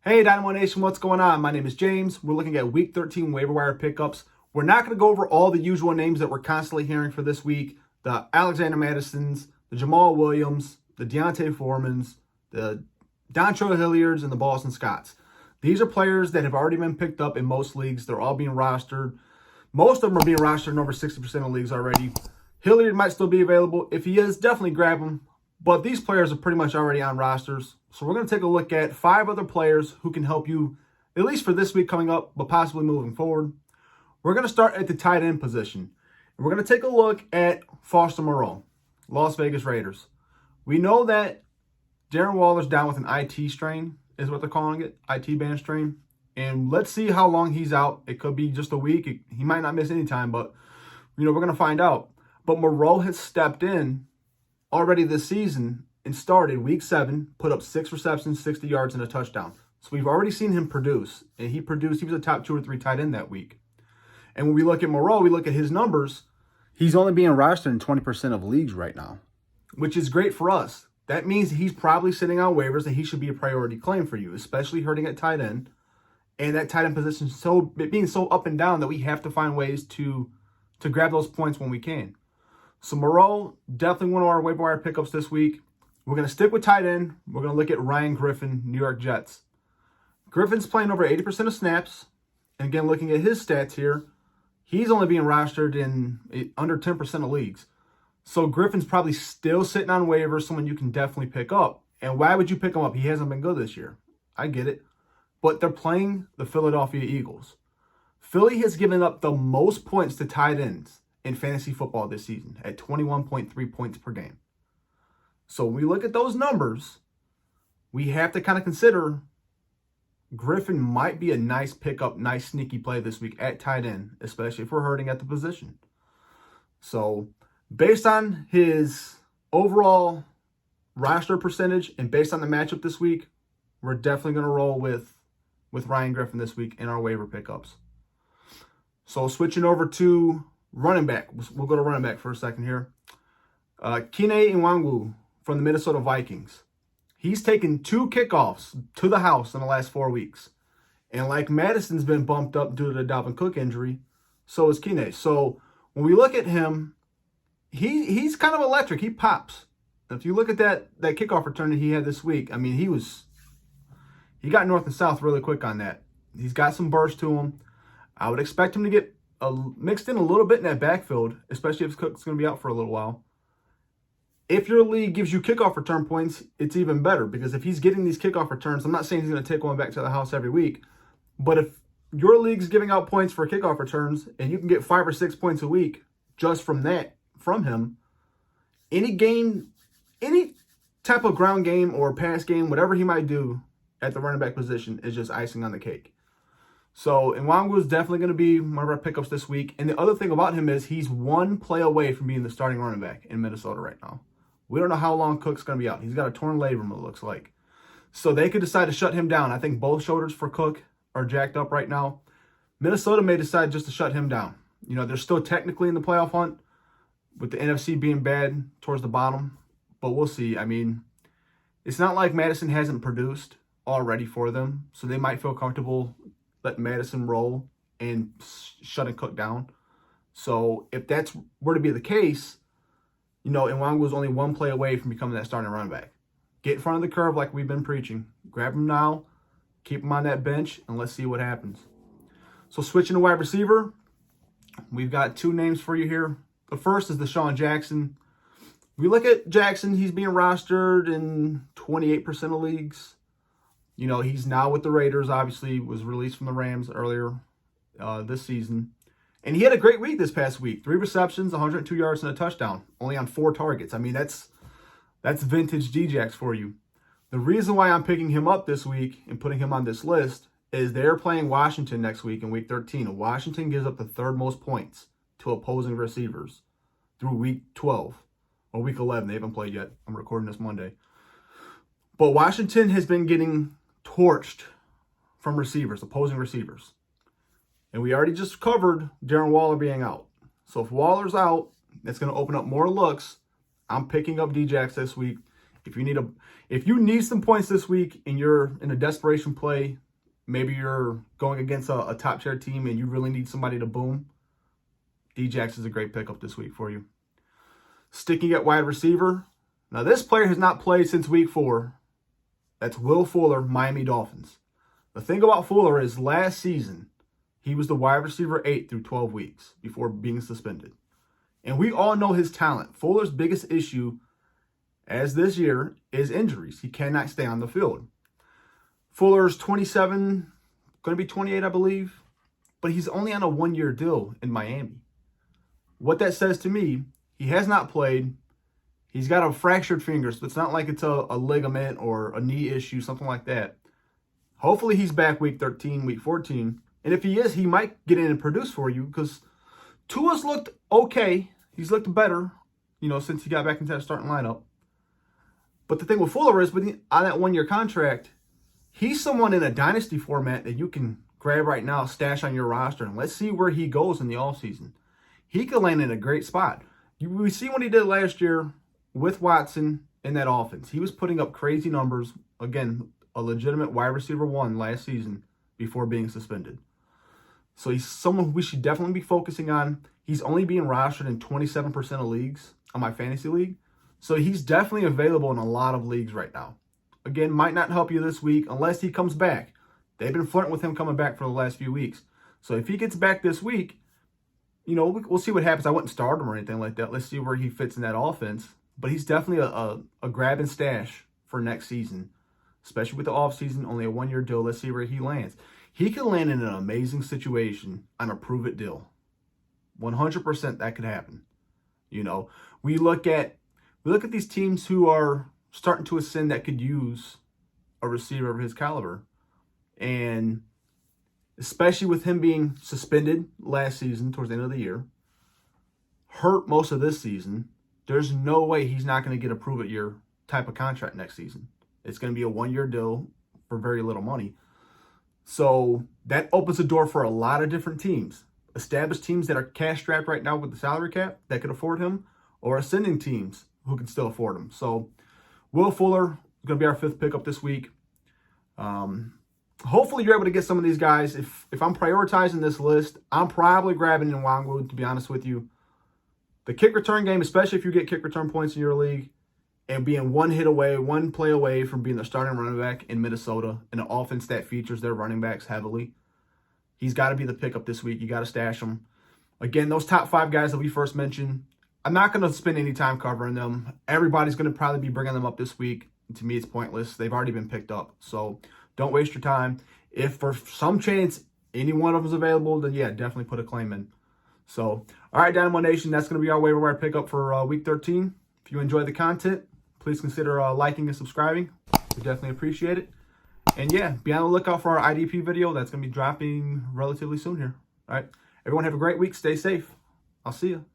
Hey Dynamo Nation, what's going on? My name is James. We're looking at Week 13 waiver wire pickups. We're not going to go over all the usual names that we're constantly hearing for this week. The Alexander Madisons, the Jamal Williams, the Deontay Foremans, the Dontrell Hilliards, and the Boston Scotts. These are players that have already been picked up in most leagues. They're all being rostered. Most of them are being rostered in over 60% of leagues already. Hilliard might still be available. If he is, definitely grab him. But these players are pretty much already on rosters. So we're going to take a look at 5 other players who can help you, at least for this week coming up, but possibly moving forward. We're going to start at the tight end position. And we're going to take a look at Foster Moreau, Las Vegas Raiders. We know that Darren Waller's down with an IT strain, is what they're calling it, IT band strain. And let's see how long he's out. It could be just a week. He might not miss any time, but we're going to find out. But Moreau has stepped in already this season and started week 7, put up 6 receptions, 60 yards, and a touchdown. So we've already seen him produce, and he was a top 2 or 3 tight end that week. And when we look at Moreau, we look at his numbers, he's only being rostered in 20% of leagues right now, which is great for us. That means he's probably sitting on waivers and he should be a priority claim for you, especially hurting at tight end. And that tight end position being so up and down that we have to find ways to grab those points when we can. So Moreau, definitely one of our waiver wire pickups this week. We're going to stick with tight end. We're going to look at Ryan Griffin, New York Jets. Griffin's playing over 80% of snaps. And again, looking at his stats here, he's only being rostered in under 10% of leagues. So Griffin's probably still sitting on waivers, someone you can definitely pick up. And why would you pick him up? He hasn't been good this year. I get it. But they're playing the Philadelphia Eagles. Philly has given up the most points to tight ends in fantasy football this season at 21.3 points per game. So when we look at those numbers, we have to kind of consider Griffin might be a nice pickup, nice sneaky play this week at tight end, especially if we're hurting at the position. So based on his overall roster percentage and based on the matchup this week, we're definitely going to roll with Ryan Griffin this week in our waiver pickups. So switching over to running back. We'll go to running back for a second here. Kene Nwangwu from the Minnesota Vikings. He's taken 2 kickoffs to the house in the last 4 weeks. And like Madison's been bumped up due to the Dalvin Cook injury, so is Kene. So when we look at him, he's kind of electric. He pops. If you look at that kickoff return that he had this week, I mean, he got north and south really quick on that. He's got some burst to him. I would expect him to get mixed in a little bit in that backfield, especially if Cook's going to be out for a little while. If your league gives you kickoff return points, it's even better because if he's getting these kickoff returns, I'm not saying he's going to take one back to the house every week, but if your league's giving out points for kickoff returns and you can get 5 or 6 points a week just from him, any type of ground game or pass game, whatever he might do at the running back position is just icing on the cake. So Nwangwu is definitely going to be one of our pickups this week. And the other thing about him is he's 1 play away from being the starting running back in Minnesota right now. We don't know how long Cook's going to be out. He's got a torn labrum, it looks like. So they could decide to shut him down. I think both shoulders for Cook are jacked up right now. Minnesota may decide just to shut him down. You know, they're still technically in the playoff hunt with the NFC being bad towards the bottom. But we'll see. I mean, it's not like Madison hasn't produced already for them. So they might feel comfortable let Madison roll and shutting Cook down. So if that's were to be the case, you know, Nwangwu was only 1 play away from becoming that starting running back. Get in front of the curve like we've been preaching. Grab him now, keep him on that bench, and let's see what happens. So switching to wide receiver, we've got 2 names for you here. The first is Deshaun Jackson. We look at Jackson, he's being rostered in 28% of leagues. You know, he's now with the Raiders, obviously, was released from the Rams earlier this season. And he had a great week this past week. 3 receptions, 102 yards, and a touchdown, only on 4 targets. I mean, that's vintage Djax for you. The reason why I'm picking him up this week and putting him on this list is they're playing Washington next week in week 13. And Washington gives up the 3rd most points to opposing receivers through week 12 or week 11. They haven't played yet. I'm recording this Monday. But Washington has been getting torched from receivers, opposing receivers. And we already just covered Darren Waller being out. So if Waller's out, that's going to open up more looks. I'm picking up Djax this week. If you need some points this week and you're in a desperation play, maybe you're going against a top tier team and you really need somebody to boom, Djax is a great pickup this week for you. Sticking at wide receiver. Now, this player has not played since week 4. That's Will Fuller, Miami Dolphins. The thing about Fuller is last season, he was the wide receiver 8 through 12 weeks before being suspended. And we all know his talent. Fuller's biggest issue as this year is injuries. He cannot stay on the field. Fuller's 27, going to be 28, I believe. But he's only on a 1-year deal in Miami. What that says to me, he has not played. He's got a fractured finger, so it's not like it's a ligament or a knee issue, something like that. Hopefully he's back week 13, week 14. And if he is, he might get in and produce for you because Tua's looked okay. He's looked better, since he got back into that starting lineup. But the thing with Fuller is, on that 1-year contract, he's someone in a Dynasty format that you can grab right now, stash on your roster, and let's see where he goes in the offseason. He could land in a great spot. We see what he did last year with Watson in that offense. He was putting up crazy numbers. Again, a legitimate wide receiver 1 last season before being suspended. So he's someone who we should definitely be focusing on. He's only being rostered in 27% of leagues on my fantasy league. So he's definitely available in a lot of leagues right now. Again, might not help you this week unless he comes back. They've been flirting with him coming back for the last few weeks. So if he gets back this week, we'll see what happens. I wouldn't start him or anything like that. Let's see where he fits in that offense. But he's definitely a grab and stash for next season, especially with the offseason, only a 1-year deal. Let's see where he lands. He could land in an amazing situation on a prove-it deal. 100% that could happen. We look at these teams who are starting to ascend that could use a receiver of his caliber. And especially with him being suspended last season towards the end of the year, hurt most of this season, there's no way he's not going to get a prove-it-year type of contract next season. It's going to be a 1-year deal for very little money. So that opens the door for a lot of different teams. Established teams that are cash-strapped right now with the salary cap that could afford him, or ascending teams who can still afford him. So Will Fuller is going to be our 5th pickup this week. Hopefully you're able to get some of these guys. If I'm prioritizing this list, I'm probably grabbing Nwangwu, to be honest with you. The kick return game, especially if you get kick return points in your league, and being one play away from being the starting running back in Minnesota, in an offense that features their running backs heavily, he's got to be the pickup this week. You got to stash him. Again, those top 5 guys that we first mentioned, I'm not going to spend any time covering them. Everybody's going to probably be bringing them up this week. To me, it's pointless. They've already been picked up. So don't waste your time. If for some chance any one of them is available, then yeah, definitely put a claim in. So, all right, Dynamo Nation, that's going to be our waiver wire pickup for week 13. If you enjoy the content, please consider liking and subscribing. We definitely appreciate it. And yeah, be on the lookout for our IDP video. That's going to be dropping relatively soon here. All right, everyone have a great week. Stay safe. I'll see you.